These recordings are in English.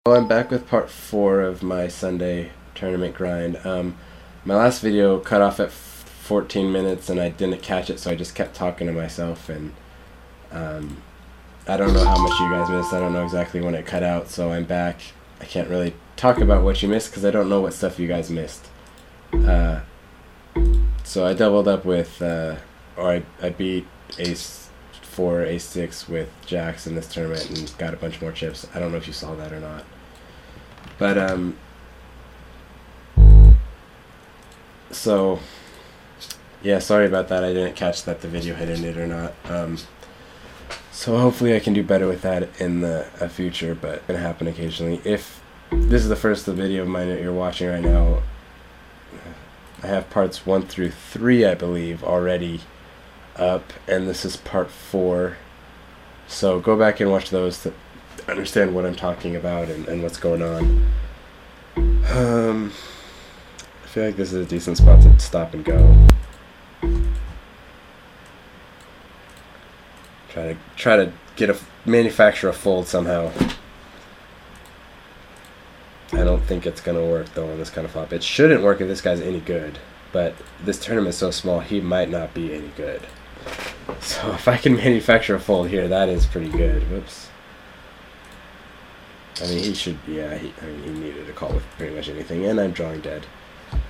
Well, I'm back with part 4 of my Sunday tournament grind. My last video cut off at 14 minutes and I didn't catch it, so I just kept talking to myself, and I don't know how much you guys missed. I don't know exactly when it cut out, so I'm back. I can't really talk about what you missed because I don't know what stuff you guys missed. So I doubled up with, I beat Ace 4, Ace 6 with Jacks in this tournament and got a bunch more chips. I don't know if you saw that or not. But, so, yeah, sorry about that. I didn't catch that the video had ended or not. So hopefully I can do better with that in the future, but it's going to happen occasionally. If this is the first video of mine that you're watching right now, I have parts 1 through 3, I believe, already up, and this is part 4. So go back and watch those to understand what I'm talking about and what's going on. I feel like this is a decent spot to stop and go. Try to manufacture a fold somehow. I don't think it's gonna work though on this kind of flop. It shouldn't work if this guy's any good, but this tournament is so small he might not be any good. So if I can manufacture a fold here, that is pretty good. Whoops. I mean, he should, yeah, he needed a call with pretty much anything, and I'm drawing dead.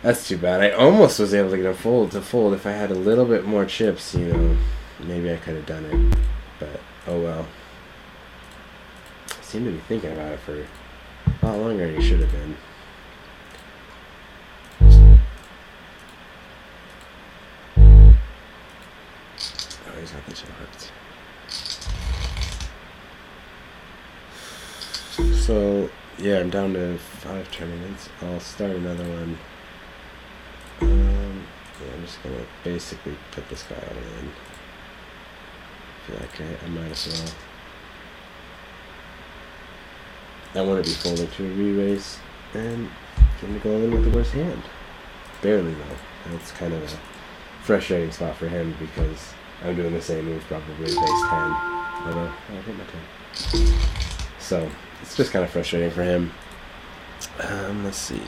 That's too bad. I almost was able to get a fold to fold. If I had a little bit more chips, you know, maybe I could have done it, but oh well. I seem to be thinking about it for a lot longer than you should have been. Oh, he's got the chill hooked. So, yeah, I'm down to 5 tournaments. I'll start another one. Yeah, I'm just gonna basically put this guy all in. I feel like I might as well. I want to be folding to a re-raise, and I'm gonna go in with the worst hand. Barely though. That's kind of a frustrating spot for him because I'm doing the same move probably base 10. Although I hit my 10. So it's just kind of frustrating for him. Let's see.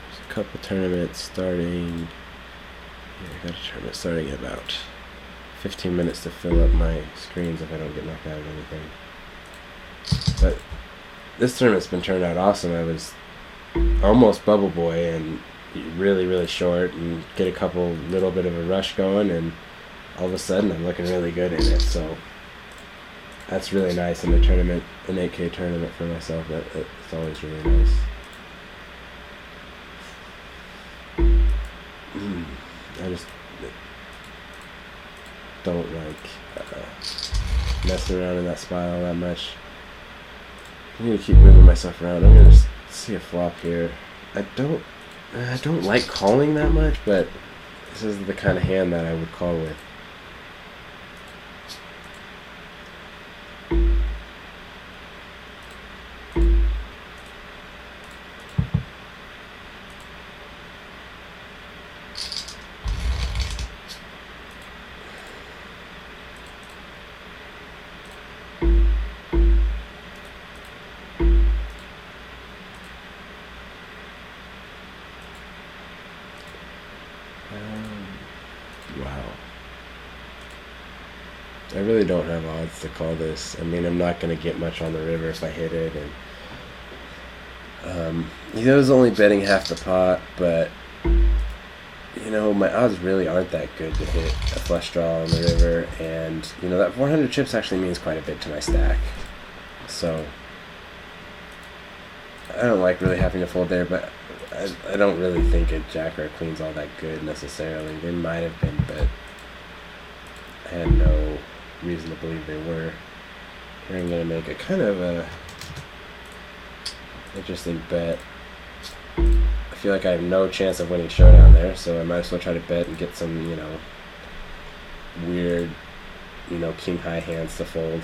There's a couple tournaments starting. Yeah, I got a tournament starting in about 15 minutes to fill up my screens if I don't get knocked out of anything. But this tournament's been turned out awesome. I was almost Bubble Boy and really short and get a couple little bit of a rush going, and all of a sudden I'm looking really good in it. So that's really nice in a tournament, an 8K tournament for myself. It's always really nice. I just don't like messing around in that spiral that much. I need to keep moving myself around. I'm gonna see a flop here. I don't like calling that much, but this is the kind of hand that I would call with. Wow. I really don't have odds to call this. I mean, I'm not going to get much on the river if I hit it. And he was only betting half the pot, but, you know, my odds really aren't that good to hit a flush draw on the river. And, you know, that 400 chips actually means quite a bit to my stack. So I don't like really having to fold there, but I don't really think a jack or a queen's all that good necessarily. They might have been, but I had no reason to believe they were. Here I'm going to make a kind of a interesting bet. I feel like I have no chance of winning showdown there, so I might as well try to bet and get some, you know, weird, you know, king high hands to fold.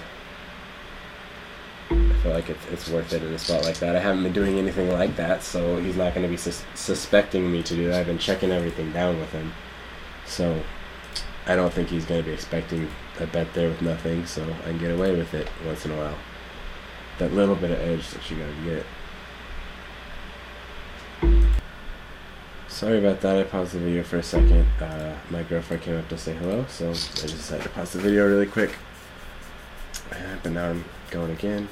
I feel like it's worth it in a spot like that. I haven't been doing anything like that, so he's not going to be suspecting me to do that. I've been checking everything down with him. So I don't think he's going to be expecting a bet there with nothing, so I can get away with it once in a while. That little bit of edge that you got to get. Sorry about that, I paused the video for a second. My girlfriend came up to say hello, so I just decided to pause the video really quick. But now I'm going again.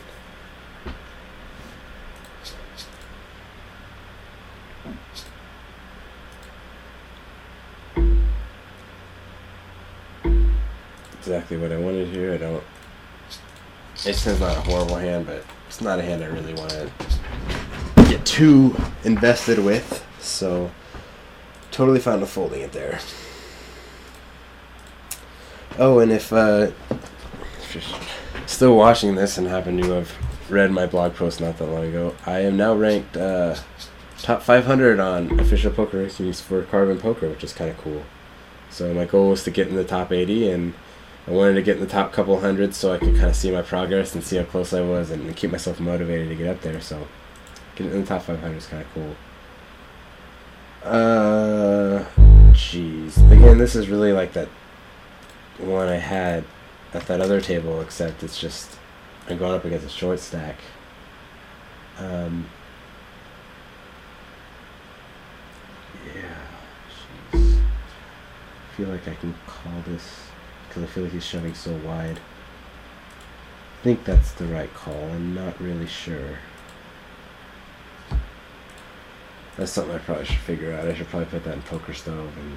Exactly what I wanted here. It's not a horrible hand, but it's not a hand I really want to get too invested with, so totally fine with folding it there. Oh, and if you're still watching this and happen to have read my blog post not that long ago, I am now ranked top 500 on official poker rankings for Carbon Poker, which is kind of cool. So my goal was to get in the top 80, and I wanted to get in the top couple hundred so I could kind of see my progress and see how close I was and keep myself motivated to get up there. So getting in the top 500 is kind of cool. Jeez. Again, this is really like that one I had at that other table, except it's just I'm going up against a short stack. Yeah. Jeez. I feel like I can call this because I feel like he's shoving so wide. I think that's the right call. I'm not really sure. That's something I probably should figure out. I should probably put that in Poker Stove and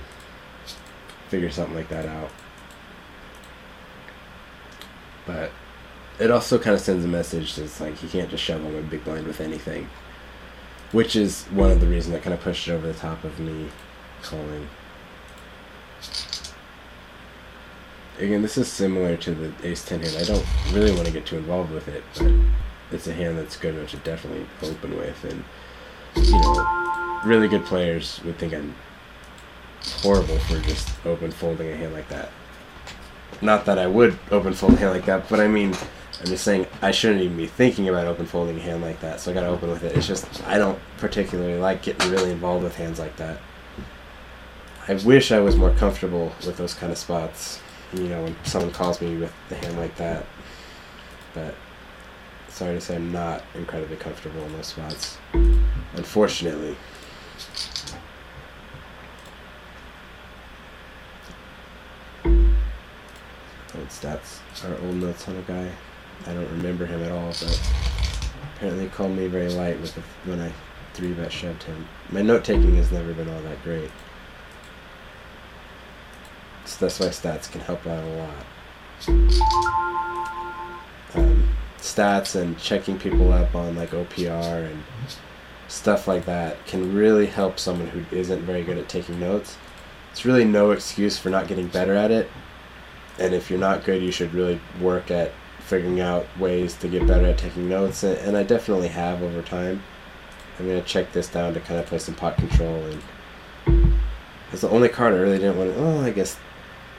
figure something like that out. But it also kind of sends a message that's like he can't just shove on a big blind with anything, which is one of the reasons that kind of pushed it over the top of me calling. Again, this is similar to the Ace-10 hand. I don't really want to get too involved with it, but it's a hand that's good enough to definitely open with, and really good players would think I'm horrible for just open folding a hand like that. Not that I would open fold a hand like that, but I mean, I'm just saying I shouldn't even be thinking about open folding a hand like that, so I gotta open with it. It's just, I don't particularly like getting really involved with hands like that. I wish I was more comfortable with those kind of spots, when someone calls me with the hand like that, but sorry to say I'm not incredibly comfortable in those spots, unfortunately. Old stats, our old notes on a guy. I don't remember him at all, but apparently he called me very light when I 3-bet shoved him. My note taking has never been all that great. So that's why stats can help out a lot. Stats and checking people up on like OPR and stuff like that can really help someone who isn't very good at taking notes. It's really no excuse for not getting better at it. And if you're not good, you should really work at figuring out ways to get better at taking notes. And I definitely have over time. I'm going to check this down to kind of play some pot control. And it's the only card I really didn't want to... Well, I guess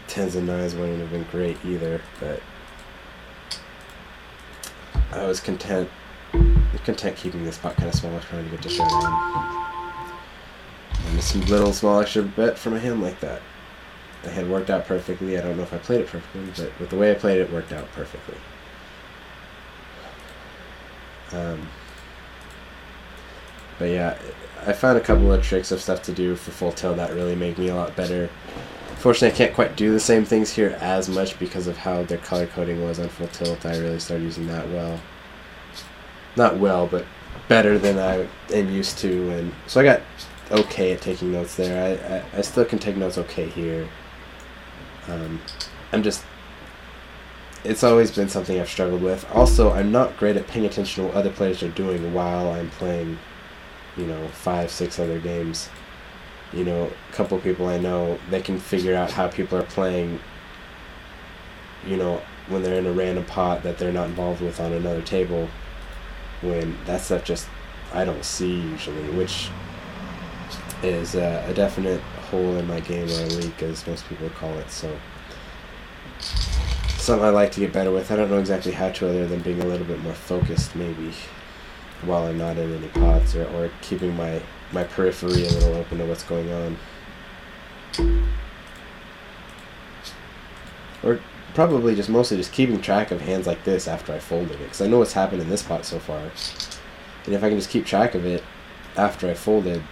10s and 9s wouldn't have been great either. But I was content keeping this pot kind of small, trying to get to showdown. And this little small extra bet from a hand like that. The hand worked out perfectly. I don't know if I played it perfectly, but with the way I played it, it worked out perfectly. But yeah, I found a couple of tricks of stuff to do for full tilt that really make me a lot better. Unfortunately, I can't quite do the same things here as much because of how their color coding was on full tilt. I really started using that not well, but better than I am used to. And so I got okay at taking notes there. I still can take notes okay here. It's always been something I've struggled with. Also, I'm not great at paying attention to what other players are doing while I'm playing, 5, 6 other games. A couple people I know, they can figure out how people are playing, when they're in a random pot that they're not involved with on another table, when that stuff just, I don't see usually, which is a definite hole in my game, or a leak, as most people would call it. So something I like to get better with. I don't know exactly how to, other than being a little bit more focused maybe while I'm not in any pots, or keeping my periphery a little open to what's going on. Or probably just mostly just keeping track of hands like this after I folded it, because I know what's happened in this pot so far. And if I can just keep track of it after I folded,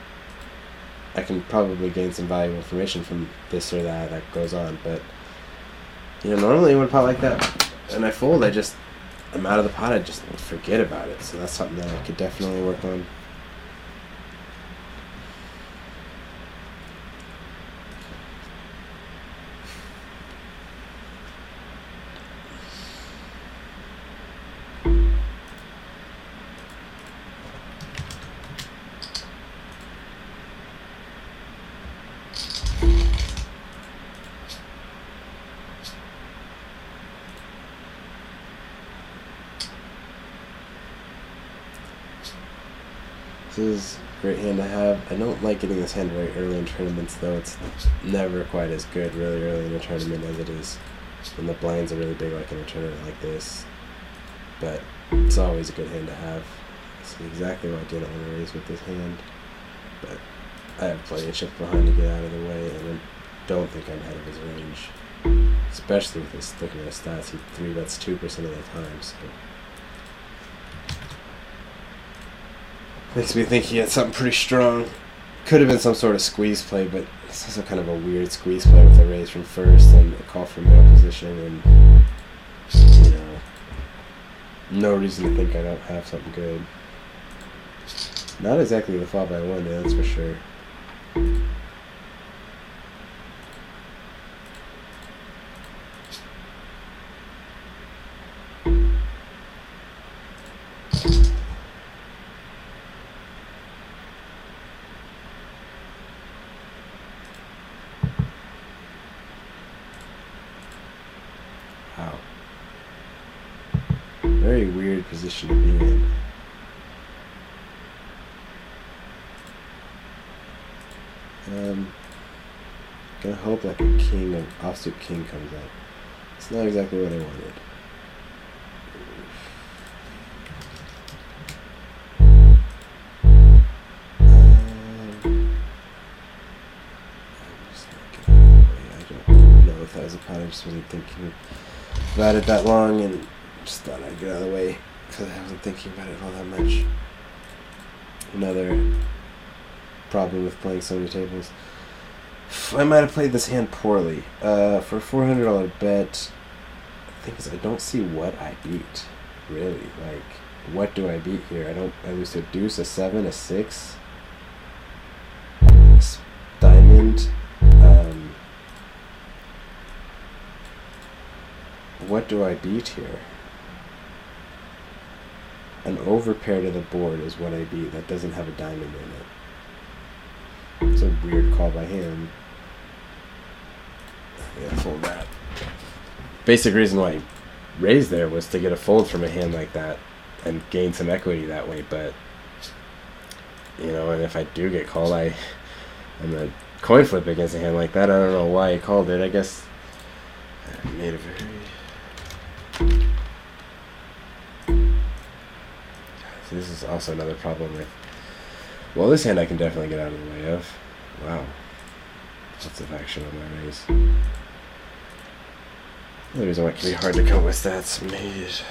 I can probably gain some valuable information from this or that goes on. But, you know, normally when a pot like that, and I fold, I'm out of the pot, I just forget about it. So that's something that I could definitely work on. This is a great hand to have. I don't like getting this hand very early in tournaments, though. It's never quite as good really early in a tournament as it is when the blinds are really big, like in a tournament like this. But it's always a good hand to have. See exactly why I didn't want to raise with this hand. But I have plenty of chips behind to get out of the way, and I don't think I'm out of his range. Especially with this, looking at his stats, he 3-bets 2% of the time, so... Makes me think he had something pretty strong. Could have been some sort of squeeze play, but it's also kind of a weird squeeze play with a raise from first and a call for middle position, and, you know, no reason to think I don't have something good. Not exactly the flop I wanted, that's for sure. Wow. Very weird position to be in. Gonna hope like a king of offsuit king comes up. It's not exactly what I wanted. I'm just not getting out of the way. I don't know if that was a pot. I just wasn't thinking about it that long, and just thought I'd get out of the way because I wasn't thinking about it all that much. Another problem with playing so many tables. I might have played this hand poorly. For a $400 bet, the thing is I don't see what I beat, really. Like, what do I beat here? I lose to a deuce, a 7, a 6, diamond. What do I beat here? An overpair to the board is what I beat. That doesn't have a diamond in it. It's a weird call by him. Yeah, fold that. Basic reason why I raised there was to get a fold from a hand like that and gain some equity that way, but, you know, and if I do get called, I'm a coin flip against a hand like that. I don't know why he called it. I guess I made a very... This is also another problem with... Well, this hand I can definitely get out of the way of. Wow. Lots of action on my raise. The reason why it can be hard to come with stats made.